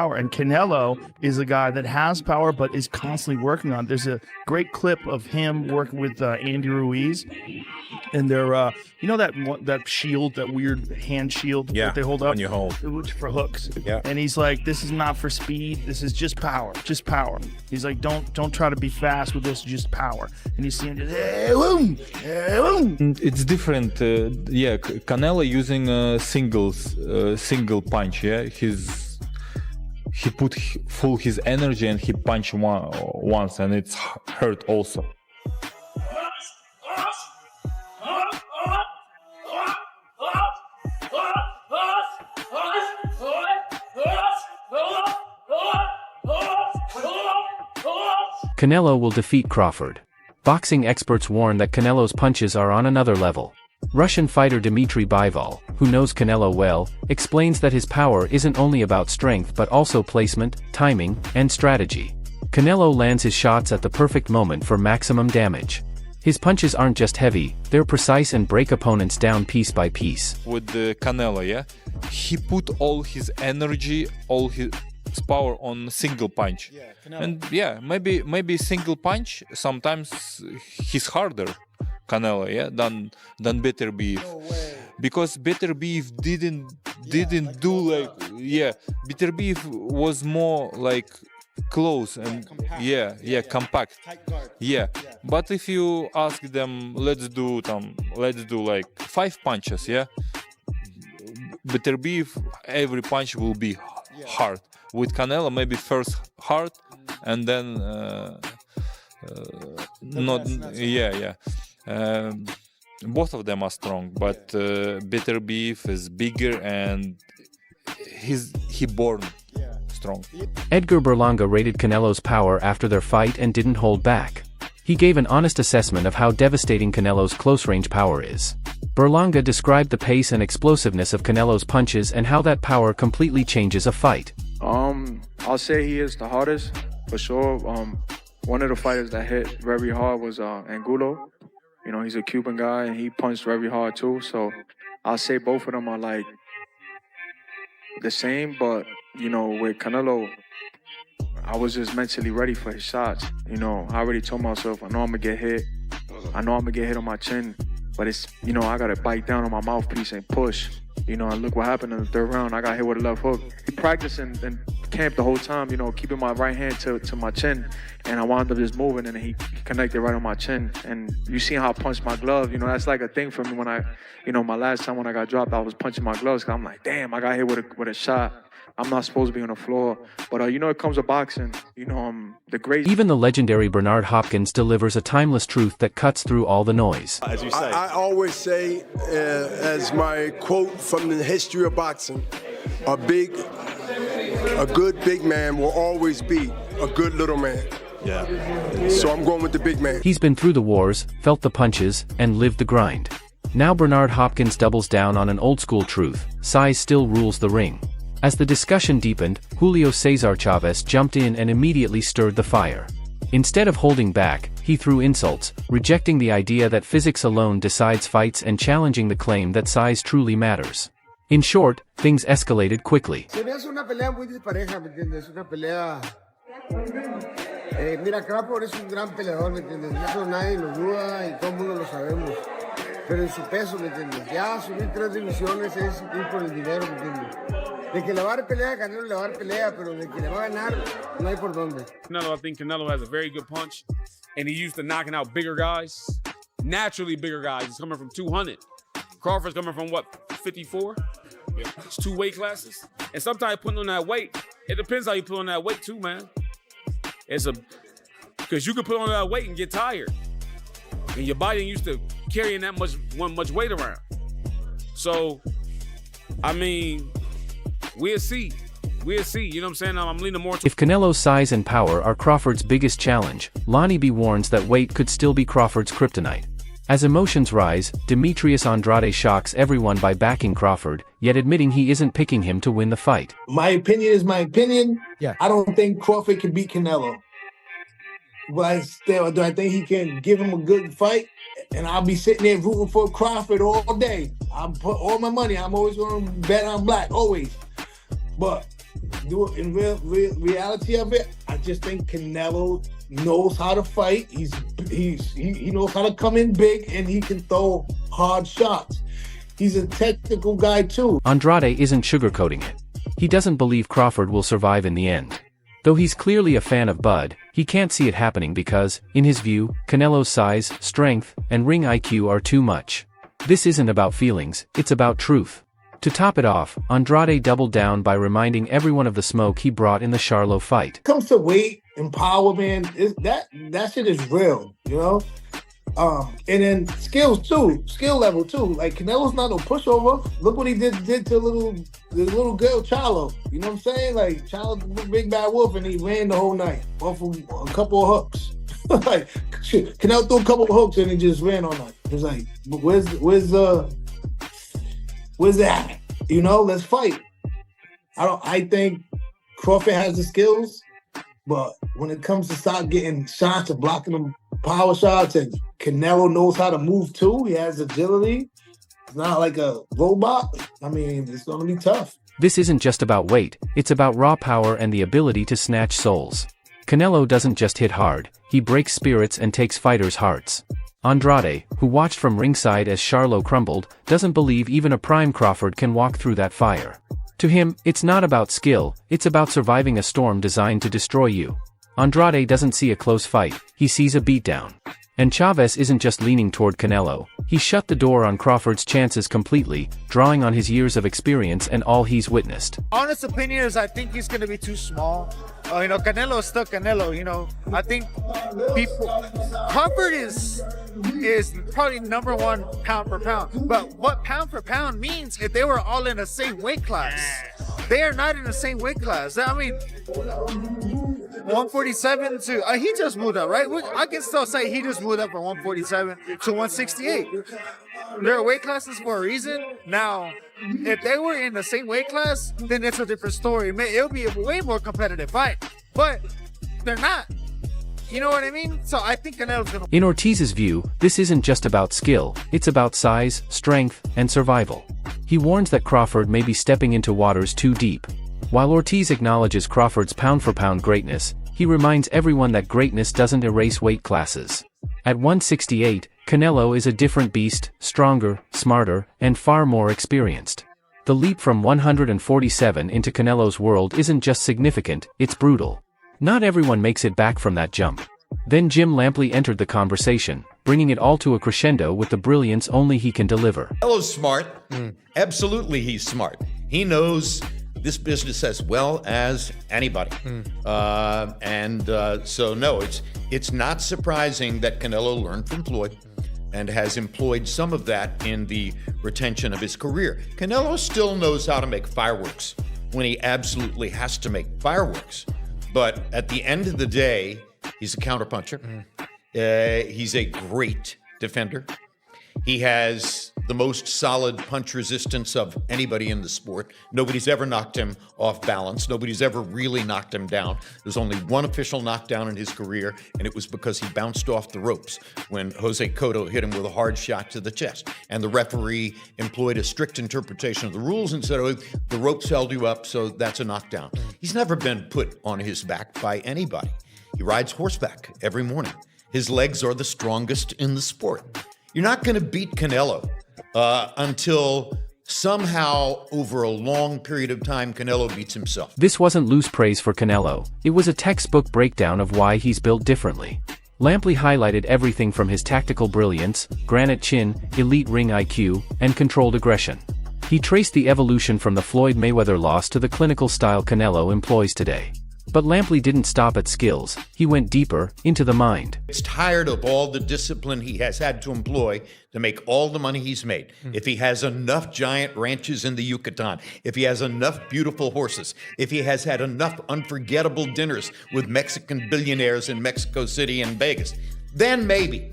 power. And Canelo is a guy that has power, but is constantly working on it. There's a great clip of him working with Andy Ruiz. And they're, that shield, that weird hand shield that they hold up? When you hold. For hooks. Yeah. And he's like, this is not for speed. This is just power. Just power. He's like, don't try to be fast with this, just power. And you see him just, hey, boom, hey, boom. It's different. Canelo using single punch. Yeah, he put full his energy and he punched once, and it's hurt also. Canelo will defeat Crawford. Boxing experts warn that Canelo's punches are on another level. Russian fighter Dmitry Bivol, who knows Canelo well, explains that his power isn't only about strength but also placement, timing, and strategy. Canelo lands his shots at the perfect moment for maximum damage. His punches aren't just heavy, they're precise and break opponents down piece by piece. With the Canelo, he put all his energy, all his power on single punch. And maybe single punch sometimes he's harder, Canelo, than Better Beef. No way. Because Better Beef didn't do like Better Beef was more like close and compact. Compact. Tight guard. But if you ask them, let's do like 5 punches, Better Beef, every punch will be hard. With Canelo, maybe first hard and then both of them are strong, but Better Beef is bigger and he born strong. Edgar Berlanga rated Canelo's power after their fight and didn't hold back. He gave an honest assessment of how devastating Canelo's close-range power is. Berlanga described the pace and explosiveness of Canelo's punches and how that power completely changes a fight. I'll say he is the hardest, for sure. One of the fighters that hit very hard was Angulo. You know, he's a Cuban guy, and he punched very hard too. So I'll say both of them are like the same, but, you know, with Canelo, I was just mentally ready for his shots. You know, I already told myself, I know I'm going to get hit. I know I'm going to get hit on my chin, but it's, you know, I got to bite down on my mouthpiece and push. You know, and look what happened in the third round. I got hit with a left hook. He practiced in camp the whole time, you know, keeping my right hand to my chin. And I wound up just moving, and he connected right on my chin. And you see how I punched my glove. You know, that's like a thing for me when my last time when I got dropped, I was punching my gloves. Cause I'm like, damn, I got hit with a shot. I'm not supposed to be on the floor. But, you know, it comes to boxing. You know, the great... Even the legendary Bernard Hopkins delivers a timeless truth that cuts through all the noise. As you say. I always say, as my quote from the history of boxing, a good big man will always be a good little man. Yeah. So I'm going with the big man. He's been through the wars, felt the punches, and lived the grind. Now Bernard Hopkins doubles down on an old-school truth: size still rules the ring. As the discussion deepened, Julio Cesar Chavez jumped in and immediately stirred the fire. Instead of holding back, he threw insults, rejecting the idea that physics alone decides fights and challenging the claim that size truly matters. In short, things escalated quickly. Se me hace una pelea muy dispareja, ¿me entiendes? Una pelea... mira, Crawford es un gran peleador, ¿me entiendes? Eso nadie lo duda y todo el mundo lo sabemos. Pero en su peso, ¿me entiendes? Ya subir 3 divisiones es ir por el dinero, ¿me entiendes? De que le va a dar pelea, Canelo le va a dar pelea, pero de que le va a ganar, no hay por dónde. Canelo, I think Canelo has a very good punch, and he used to knocking out bigger guys, naturally bigger guys. He's coming from 200. Crawford's coming from, what, 54? It's 2 weight classes. And sometimes putting on that weight, it depends how you put on that weight too, man. Because you can put on that weight and get tired. And your body ain't used to carrying that much weight around. So, I mean, we'll see. We'll see. You know what I'm saying? I'm leaning more. If Canelo's size and power are Crawford's biggest challenge, Lonnie B warns that weight could still be Crawford's kryptonite. As emotions rise, Demetrius Andrade shocks everyone by backing Crawford, yet admitting he isn't picking him to win the fight. My opinion is my opinion. Yeah. I don't think Crawford can beat Canelo. But do I think he can give him a good fight? And I'll be sitting there rooting for Crawford all day. I'll put all my money. I'm always going to bet on black, always. But in reality of it, I just think Canelo knows how to fight. He knows how to come in big, and he can throw hard shots. He's a technical guy too. Andrade isn't sugarcoating it. He doesn't believe Crawford will survive in the end. Though he's clearly a fan of Bud, he can't see it happening because, in his view, Canelo's size, strength, and ring IQ are too much. This isn't about feelings, it's about truth. To top it off, Andrade doubled down by reminding everyone of the smoke he brought in the Charlo fight. When it comes to weight and power, man, that shit is real, you know? And then skill level too. Like Canelo's not no pushover. Look what he did to the little girl Charlo. You know what I'm saying? Like Charlo's a big bad wolf, and he ran the whole night off of a couple of hooks. Like shit, Canelo threw a couple of hooks and he just ran all night. It was like, where's that? You know, let's fight. I think Crawford has the skills, but when it comes to start getting shots and blocking them power shots, and Canelo knows how to move too. He has agility. It's not like a robot. I mean, it's going to be tough. This isn't just about weight, it's about raw power and the ability to snatch souls. Canelo doesn't just hit hard, he breaks spirits and takes fighters' hearts. Andrade, who watched from ringside as Charlo crumbled, doesn't believe even a prime Crawford can walk through that fire. To him, it's not about skill, it's about surviving a storm designed to destroy you. Andrade doesn't see a close fight, he sees a beatdown. And Chavez isn't just leaning toward Canelo, he shut the door on Crawford's chances completely, drawing on his years of experience and all he's witnessed. Honest opinion is I think he's going to be too small. Canelo is still Canelo, I think Crawford is probably number one pound for pound. But what pound for pound means if they were all in the same weight class. They are not in the same weight class. I mean, 147 to he just moved up, right? I can still say he just moved up from 147 to 168. There are weight classes for a reason. Now, if they were in the same weight class, then it's a different story. It'll be a way more competitive fight, but they're not. You know what I mean? So I think Canelo's gonna. In Ortiz's view, this isn't just about skill, it's about size, strength, and survival. He warns that Crawford may be stepping into waters too deep. While Ortiz acknowledges Crawford's pound-for-pound greatness, he reminds everyone that greatness doesn't erase weight classes. At 168, Canelo is a different beast, stronger, smarter, and far more experienced. The leap from 147 into Canelo's world isn't just significant, it's brutal. Not everyone makes it back from that jump. Then Jim Lampley entered the conversation, bringing it all to a crescendo with the brilliance only he can deliver. Canelo's smart. Absolutely, he's smart. He knows this business as well as anybody. So no, it's not surprising that Canelo learned from Floyd and has employed some of that in the retention of his career. Canelo still knows how to make fireworks when he absolutely has to make fireworks. But at the end of the day, he's a counterpuncher. He's a great defender. He has the most solid punch resistance of anybody in the sport. Nobody's ever knocked him off balance. Nobody's ever really knocked him down. There's only one official knockdown in his career, and it was because he bounced off the ropes when Jose Cotto hit him with a hard shot to the chest. And the referee employed a strict interpretation of the rules and said, oh, the ropes held you up, so that's a knockdown. He's never been put on his back by anybody. He rides horseback every morning. His legs are the strongest in the sport. You're not going to beat Canelo until somehow, over a long period of time, Canelo beats himself. This wasn't loose praise for Canelo, it was a textbook breakdown of why he's built differently. Lampley highlighted everything from his tactical brilliance, granite chin, elite ring IQ, and controlled aggression. He traced the evolution from the Floyd Mayweather loss to the clinical style Canelo employs today. But Lampley didn't stop at skills, he went deeper, into the mind. He's tired of all the discipline he has had to employ to make all the money he's made. If he has enough giant ranches in the Yucatan, if he has enough beautiful horses, if he has had enough unforgettable dinners with Mexican billionaires in Mexico City and Vegas, then maybe.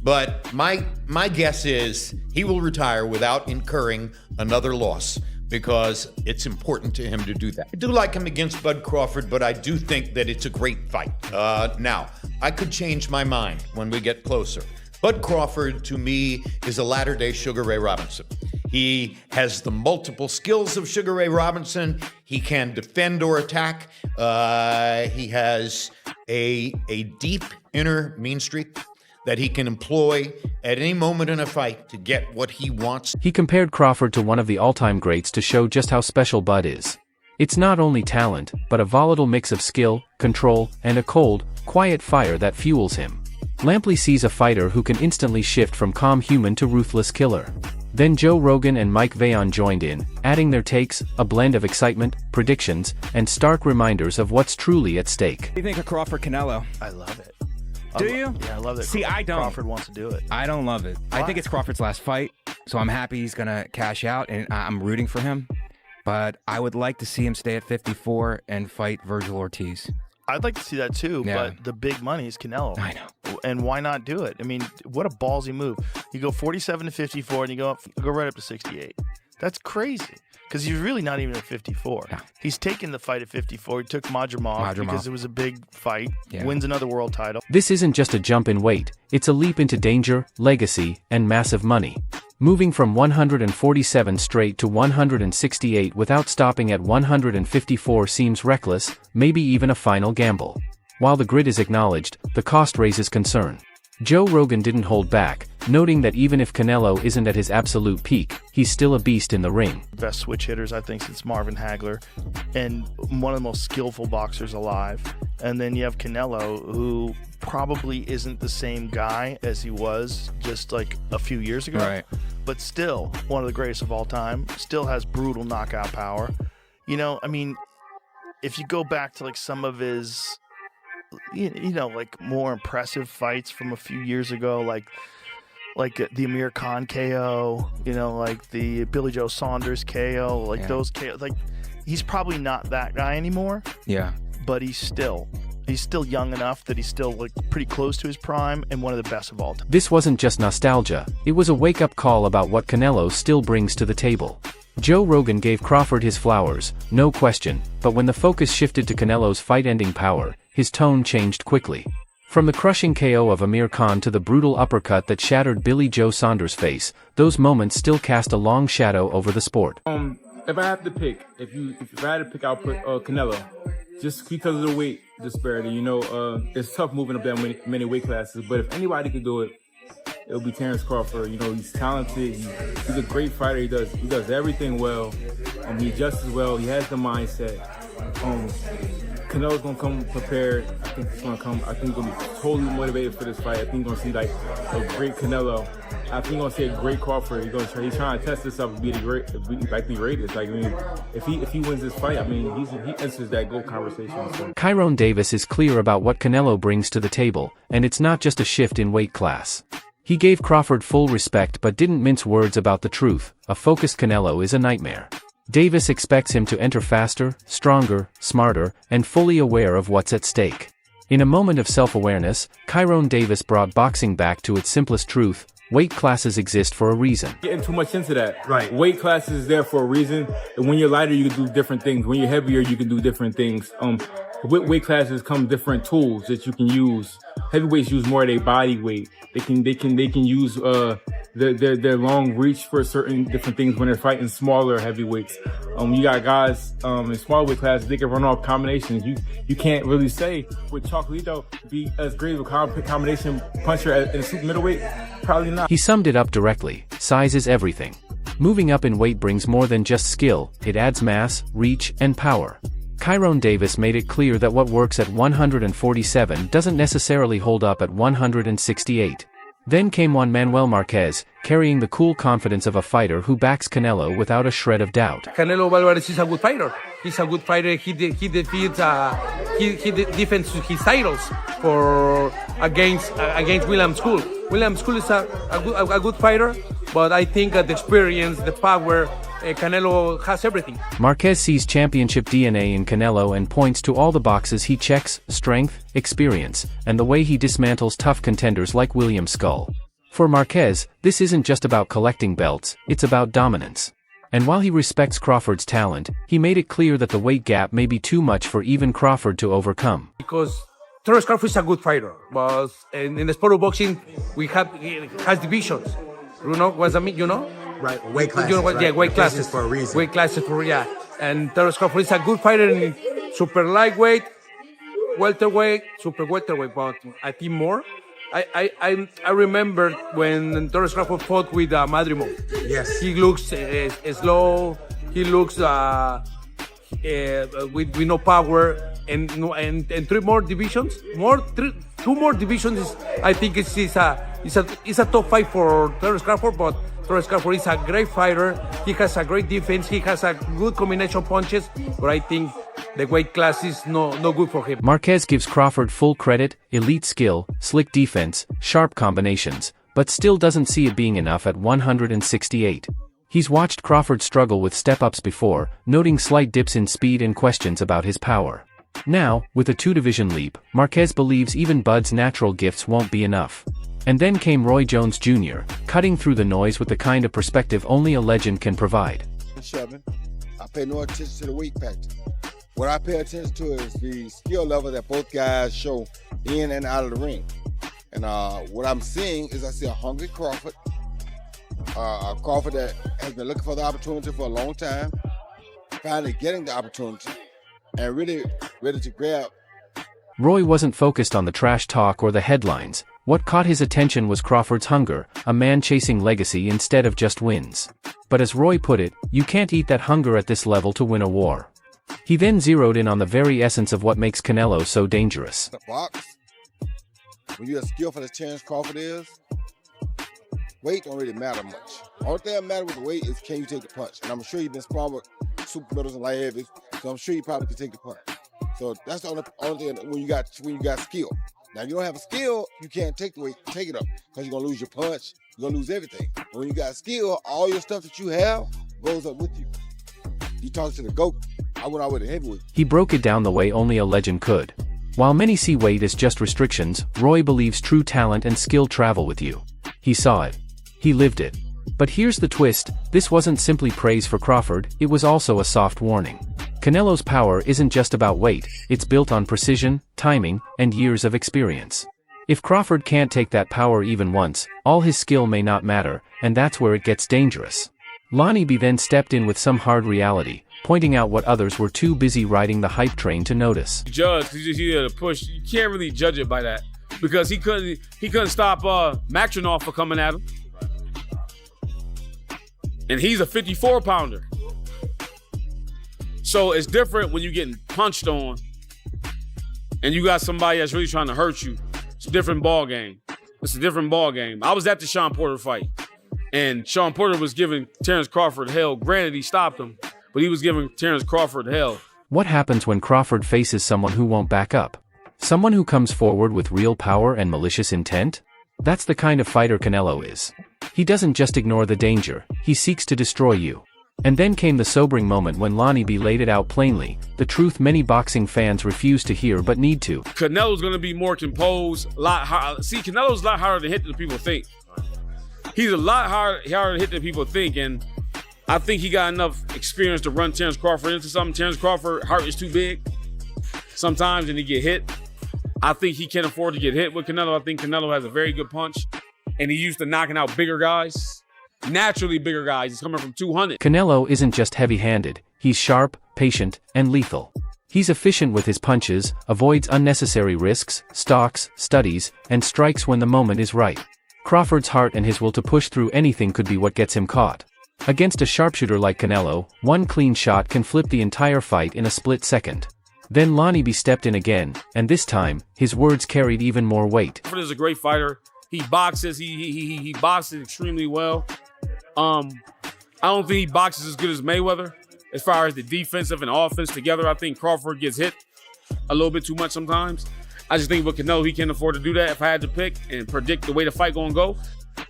But my guess is he will retire without incurring another loss, because it's important to him to do that. I do like him against Bud Crawford, but I do think that it's a great fight. Now, I could change my mind when we get closer. Bud Crawford, to me, is a latter-day Sugar Ray Robinson. He has the multiple skills of Sugar Ray Robinson. He can defend or attack. He has a deep inner mean streak that he can employ at any moment in a fight to get what he wants. He compared Crawford to one of the all-time greats to show just how special Bud is. It's not only talent, but a volatile mix of skill, control, and a cold, quiet fire that fuels him. Lampley sees a fighter who can instantly shift from calm human to ruthless killer. Then Joe Rogan and Mike Vayon joined in, adding their takes, a blend of excitement, predictions, and stark reminders of what's truly at stake. What do you think of Crawford Canelo? I love it. Do you? Yeah, I love that. See, I don't. Crawford wants to do it. I don't love it. Why? I think it's Crawford's last fight, so I'm happy he's gonna cash out, and I'm rooting for him. But I would like to see him stay at 54 and fight Virgil Ortiz. I'd like to see that too, Yeah. but the big money is Canelo. I know. And why not do it? I mean, what a ballsy move. You go 47 to 54 and you go right up to 68. That's crazy. Because he's really not even at 54. No. He's taken the fight at 54. He took Madrimov because it was a big fight. Yeah. Wins another world title. This isn't just a jump in weight, it's a leap into danger, legacy, and massive money. Moving from 147 straight to 168 without stopping at 154 seems reckless, maybe even a final gamble. While the grid is acknowledged, the cost raises concern. Joe Rogan didn't hold back, noting that even if Canelo isn't at his absolute peak, he's still a beast in the ring. Best switch hitters, I think, since Marvin Hagler, and one of the most skillful boxers alive. And then you have Canelo, who probably isn't the same guy as he was just like a few years ago. Right. But still, one of the greatest of all time. Still has brutal knockout power. You know, I mean, if you go back to like some of his, you know, like more impressive fights from a few years ago, like the Amir Khan KO, you know, like the Billy Joe Saunders KO, like those KO, like he's probably not that guy anymore. Yeah. But he's still young enough that he's still like pretty close to his prime and one of the best of all time. This wasn't just nostalgia, it was a wake-up call about what Canelo still brings to the table. Joe Rogan gave Crawford his flowers, no question, but when the focus shifted to Canelo's fight-ending power, his tone changed quickly. From the crushing KO of Amir Khan to the brutal uppercut that shattered Billy Joe Saunders' face, those moments still cast a long shadow over the sport. If I have to pick, if I had to pick, I'll put Canelo, just because of the weight disparity. You know, it's tough moving up that many weight classes, but if anybody could do it, it'll be Terence Crawford. You know, he's talented. He's a great fighter. He does everything well. He adjusts well. He has the mindset. Canelo's gonna come prepared. I think he's gonna be totally motivated for this fight. I think you're gonna see like a great Canelo. I think you're gonna see a great Crawford. He's trying to test this up and be the greatest. Like, I mean, if he wins this fight, I mean, he enters that GOAT conversation. So. Kyron Davis is clear about what Canelo brings to the table, and it's not just a shift in weight class. He gave Crawford full respect but didn't mince words about the truth. A focused Canelo is a nightmare. Davis expects him to enter faster, stronger, smarter, and fully aware of what's at stake. In a moment of self-awareness, Kyron Davis brought boxing back to its simplest truth: weight classes exist for a reason. Getting too much into that. Right. Weight classes is there for a reason. And when you're lighter, you can do different things. When you're heavier, you can do different things. With weight classes come different tools that you can use. Heavyweights use more of their body weight. They can use their long reach for certain different things when they're fighting smaller heavyweights. You got guys in smaller weight classes, they can run off combinations. You can't really say would Chocolito be as great of a combination puncher in a super middleweight? Probably not. He summed it up directly: size is everything. Moving up in weight brings more than just skill, it adds mass, reach, and power. Kyron Davis made it clear that what works at 147 doesn't necessarily hold up at 168. Then came Juan Manuel Marquez, carrying the cool confidence of a fighter who backs Canelo without a shred of doubt. Canelo Alvarez is a good fighter. He's a good fighter. He defends his titles against William School. William School is a good fighter, but I think the experience, the power, Canelo has everything. Marquez sees championship DNA in Canelo and points to all the boxes he checks: strength, experience, and the way he dismantles tough contenders like William Skull. For Marquez, this isn't just about collecting belts, it's about dominance. And while he respects Crawford's talent, he made it clear that the weight gap may be too much for even Crawford to overcome. Because Terence Crawford is a good fighter, but in the sport of boxing, has divisions. You know what I mean? You know, Right, weight classes. You know what? Right? Yeah, weight classes for a reason. Weight classes for And Terence Crawford is a good fighter in super lightweight, welterweight, super welterweight, but I think more. I remember when Terence Crawford fought with Madrimo. Yes. He looks slow. He looks with no power. And three more divisions, two more divisions. I think it's a top fight for Terence Crawford, but Terence Crawford is a great fighter. He has a great defense. He has a good combination punches, but I think the weight class is no good for him. Marquez gives Crawford full credit, elite skill, slick defense, sharp combinations, but still doesn't see it being enough at 168. He's watched Crawford struggle with step-ups before, noting slight dips in speed and questions about his power. Now, with a 2-division leap, Marquez believes even Bud's natural gifts won't be enough. And then came Roy Jones Jr., cutting through the noise with the kind of perspective only a legend can provide. I pay no attention to the weight factor. What I pay attention to is the skill level that both guys show in and out of the ring. And what I'm seeing is I see a hungry Crawford, a Crawford that has been looking for the opportunity for a long time, finally getting the opportunity, and really ready to grab. Roy wasn't focused on the trash talk or the headlines. What caught his attention was Crawford's hunger, a man chasing legacy instead of just wins. But as Roy put it, you can't eat that hunger at this level to win a war. He then zeroed in on the very essence of what makes Canelo so dangerous. The box, when you're as skillful as Terence Crawford is, weight don't really matter much. All thing that matters with the weight is can you take the punch. And I'm sure you've been sparring with super middles and light heavies, so I'm sure you probably can take the punch. So that's the only thing when you got skill. Now, if you don't have a skill, you can't take the weight, take it up, because you're going to lose your punch, you're going to lose everything. But when you got skill, all your stuff that you have goes up with you. You talk to the GOAT, I went out with a heavyweight. He broke it down the way only a legend could. While many see weight as just restrictions, Roy believes true talent and skill travel with you. He saw it. He lived it. But here's the twist, this wasn't simply praise for Crawford, it was also a soft warning. Canelo's power isn't just about weight, it's built on precision, timing, and years of experience. If Crawford can't take that power even once, all his skill may not matter, and that's where it gets dangerous. Lonnie B then stepped in with some hard reality, pointing out what others were too busy riding the hype train to notice. Judge, he just push. You can't really judge it by that because he couldn't stop Matronov for coming at him, and he's a 54-pounder. So it's different when you're getting punched on and you got somebody that's really trying to hurt you. It's a different ball game. It's a different ball game. I was at the Sean Porter fight, and Sean Porter was giving Terence Crawford hell. Granted, he stopped him, but he was giving Terence Crawford hell. What happens when Crawford faces someone who won't back up? Someone who comes forward with real power and malicious intent? That's the kind of fighter Canelo is. He doesn't just ignore the danger, he seeks to destroy you. And then came the sobering moment when Lonnie B laid it out plainly, the truth many boxing fans refuse to hear but need to. Canelo's going to be more composed, a lot harder. See, Canelo's a lot harder to hit than people think. He's a lot harder to hit than people think, and I think he got enough experience to run Terence Crawford into something. Terence Crawford's heart is too big sometimes, and he get hit. I think he can't afford to get hit with Canelo. I think Canelo has a very good punch, and he's used to knocking out bigger guys. Naturally bigger guys. He's coming from 200. Canelo isn't just heavy-handed, he's sharp, patient, and lethal. He's efficient with his punches, avoids unnecessary risks, stalks, studies, and strikes when the moment is right. Crawford's heart and his will to push through anything could be what gets him caught. Against a sharpshooter like Canelo, one clean shot can flip the entire fight in a split second. Then Lonnie B stepped in again, and this time, his words carried even more weight. Crawford is a great fighter. He boxes. He boxes extremely well. I don't think he boxes as good as Mayweather as far as the defensive and offense together. I think Crawford gets hit a little bit too much sometimes. I just think with Canelo, he can't afford to do that. If I had to pick and predict the way the fight gonna go,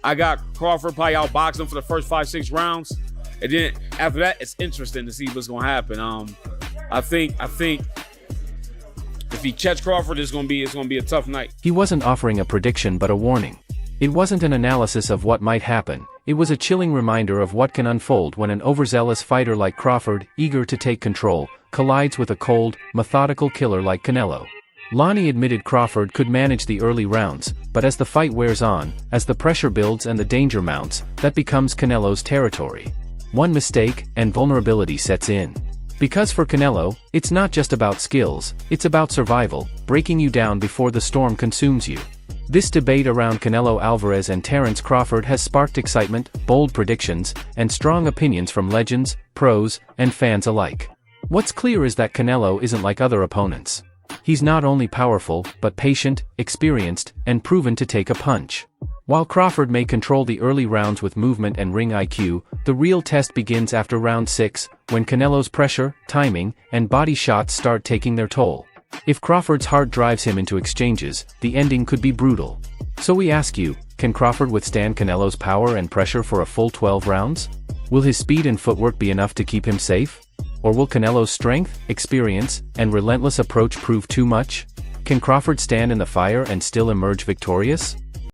I got Crawford probably outboxing him for the first 5-6 rounds. And then after that, it's interesting to see what's gonna happen. I think if he catch Crawford, it's gonna be a tough night. He wasn't offering a prediction but a warning. It wasn't an analysis of what might happen, it was a chilling reminder of what can unfold when an overzealous fighter like Crawford, eager to take control, collides with a cold, methodical killer like Canelo. Lonnie admitted Crawford could manage the early rounds, but as the fight wears on, as the pressure builds and the danger mounts, that becomes Canelo's territory. One mistake, and vulnerability sets in. Because for Canelo, it's not just about skills, it's about survival, breaking you down before the storm consumes you. This debate around Canelo Alvarez and Terence Crawford has sparked excitement, bold predictions, and strong opinions from legends, pros, and fans alike. What's clear is that Canelo isn't like other opponents. He's not only powerful, but patient, experienced, and proven to take a punch. While Crawford may control the early rounds with movement and ring IQ, the real test begins after round 6, when Canelo's pressure, timing, and body shots start taking their toll. If Crawford's heart drives him into exchanges, the ending could be brutal. So we ask you, can Crawford withstand Canelo's power and pressure for a full 12 rounds? Will his speed and footwork be enough to keep him safe? Or will Canelo's strength, experience, and relentless approach prove too much? Can Crawford stand in the fire and still emerge victorious?